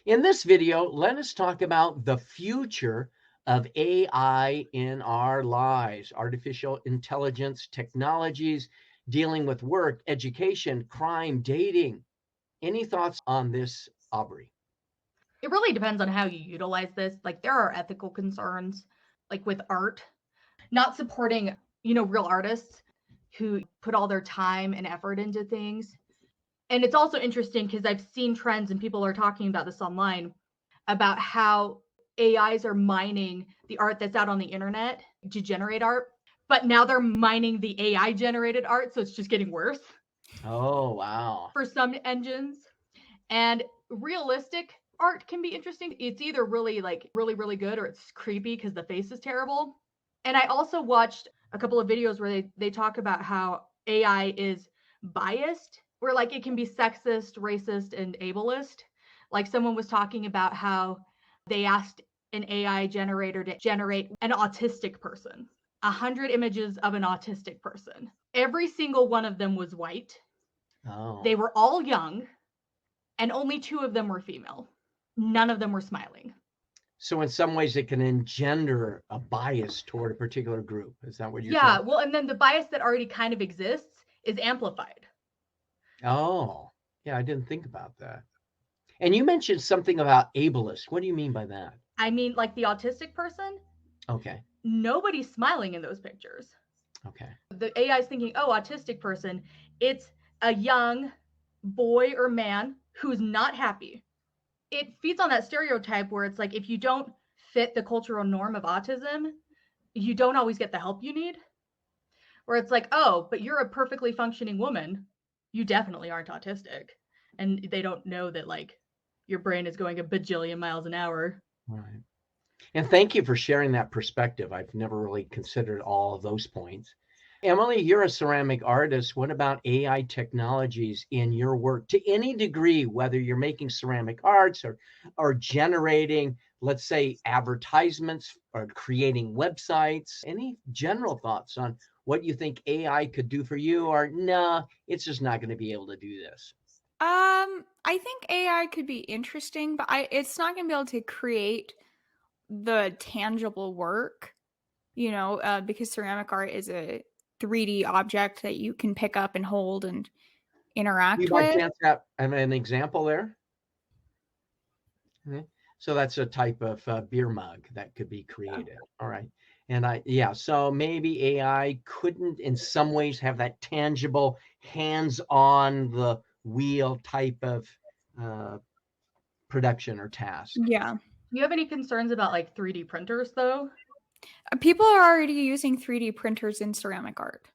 In this video, let us talk about the future of AI in our lives, artificial intelligence technologies, dealing with work, education, crime, dating. Any thoughts on this, Aubrey? It really depends on how you utilize this. Like there are ethical concerns, like with art, not supporting, real artists who put all their time and effort into things. And it's also interesting because I've seen trends and people are talking about this online about how AIs are mining the art that's out on the internet to generate art, but now they're mining the AI generated art. So it's just getting worse Oh, wow. for some engines. And realistic art can be interesting. It's either really really good or it's creepy because the face is terrible. And I also watched a couple of videos where they talk about how AI is biased, where like it can be sexist, racist, and ableist. Like someone was talking about how they asked an AI generator to generate an autistic person, 100 images of an autistic person. Every single one of them was white. Oh. They were all young, and only 2 of them were female. None of them were smiling. So in some ways it can engender a bias toward a particular group. Is that what you're Yeah, saying? well, and then the bias that already kind of exists is amplified. Oh, yeah, I didn't think about that. And you mentioned something about ableist. What do you mean by that? I mean, like the autistic person, Okay. nobody's smiling in those pictures. Okay. The AI is thinking, oh, autistic person, it's a young boy or man who's not happy. It feeds on that stereotype where it's like if you don't fit the cultural norm of autism, you don't always get the help you need. Where it's like, oh, but you're a perfectly functioning woman. You definitely aren't autistic. And they don't know that like your brain is going a bajillion miles an hour. Right. And thank you for sharing that perspective. I've never really considered all of those points. Emily, you're a ceramic artist. What about AI technologies in your work to any degree, whether you're making ceramic arts or generating, let's say, advertisements or creating websites? Any general thoughts on what you think AI could do for you, or nah, it's just not going to be able to do this? I think AI could be interesting, but it's not going to be able to create the tangible work, because ceramic art is a 3D object that you can pick up and hold and You interact by with. chance have an example there? Okay. So that's a type of beer mug that could be created. All right. And yeah, so maybe AI couldn't in some ways have that tangible hands on the wheel type of uh, production or task. Yeah. Do you have any concerns about like 3D printers though? People are already using 3D printers in ceramic art.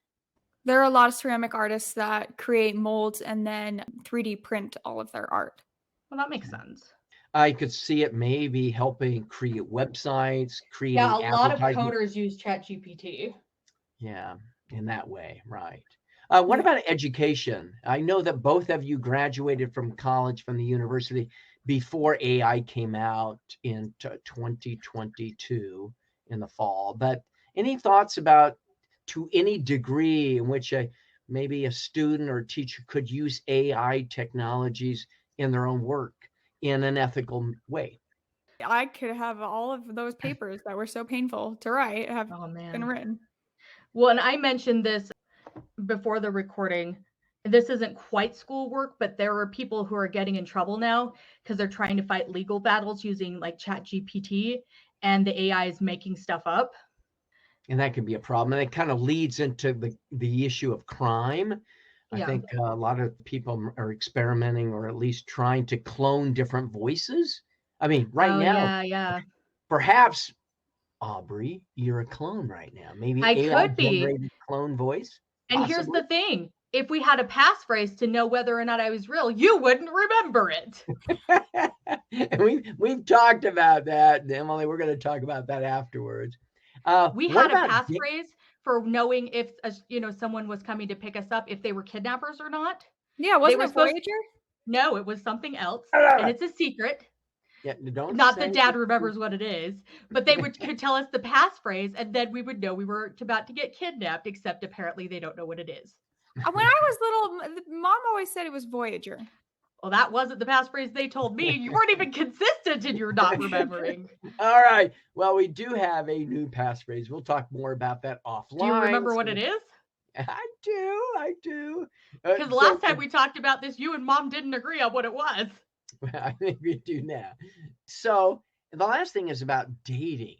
There are a lot of ceramic artists that create molds and then 3D print all of their art. Well, that makes sense. I could see it maybe helping create websites, Yeah, creating a lot of advertising. coders use ChatGPT. Yeah, in that way, right. What Yeah. about education? I know that both of you graduated from college, from the university, before AI came out in 2022 in the fall. But any thoughts about to any degree in which maybe a student or a teacher could use AI technologies in their own work in an ethical way? I could have all of those papers that were so painful to write have Oh been man. written. Well, and I mentioned this before the recording. This isn't quite schoolwork, but there are people who are getting in trouble now because they're trying to fight legal battles using like ChatGPT and the AI is making stuff up. And that can be a problem. And it kind of leads into the issue of crime. I Yeah. think a lot of people are experimenting or at least trying to clone different voices. I mean, right Oh now, yeah, yeah. perhaps, Aubrey, you're a clone right now. Maybe I AI could be. generated clone voice, And here's possibly. the thing. If we had a passphrase to know whether or not I was real, you wouldn't remember it. And we've talked about that, Emily. We're going to talk about that afterwards. We What had a about passphrase for knowing if someone was coming to pick us up, if they were kidnappers or not. Yeah, They wasn't were it supposed Voyager? No, it was something else, and it's a secret. yeah, don't Not that say Dad remembers what it is, but they could tell us the passphrase, and then we would know we were about to get kidnapped. Except apparently they don't know what it is. When I was little, Mom always said it was Voyager. Well, that wasn't the passphrase they told me. You weren't even consistent in your not remembering. All right. Well, we do have a new passphrase. We'll talk more about that offline. Do you remember what So- it is? I do. Because the last time we talked about this, you and Mom didn't agree on what it was. I think we do now. So the last thing is about dating.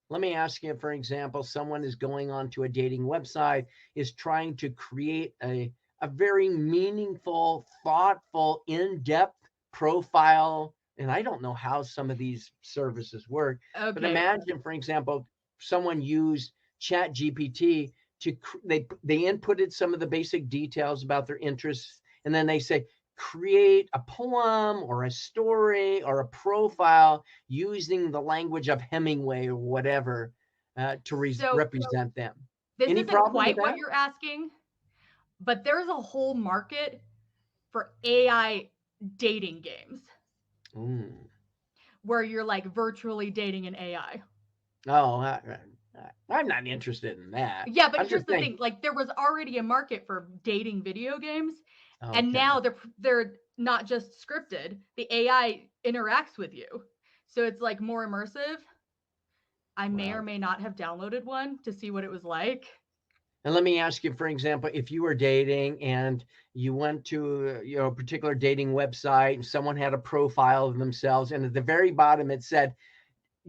Let me ask you, for example, someone is going onto a dating website, is trying to create a very meaningful, thoughtful, in-depth profile. And I don't know how some of these services work, but Okay. imagine, for example, someone used Chat GPT to they inputted some of the basic details about their interests, and then they say, create a poem or a story or a profile using the language of Hemingway or whatever to So- represent them. This Any isn't problem quite with what that? you're asking, but there's a whole market for AI dating games Mm. where you're like virtually dating an AI. Oh, I'm not interested in that. Yeah, but I'm here's just the saying- thing: like there was already a market for dating video games, Okay. and now they're not just scripted. The AI interacts with you, so it's like more immersive. I may Wow. or may not have downloaded one to see what it was like. And let me ask you, for example, if you were dating and you went to a particular dating website and someone had a profile of themselves, and at the very bottom it said,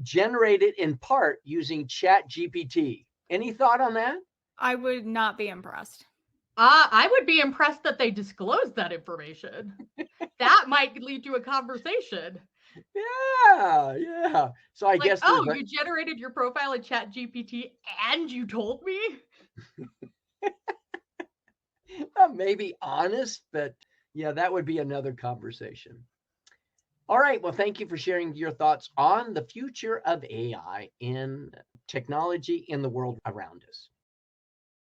generated in part using Chat GPT. Any thought on that? I would not be impressed. I would be impressed that they disclosed that information. That might lead to a conversation. Yeah. So I Like, guess oh, you generated your profile in Chat GPT and you told me? maybe honest, but yeah, that would be another conversation. All right. Well, thank you for sharing your thoughts on the future of AI in technology in the world around us.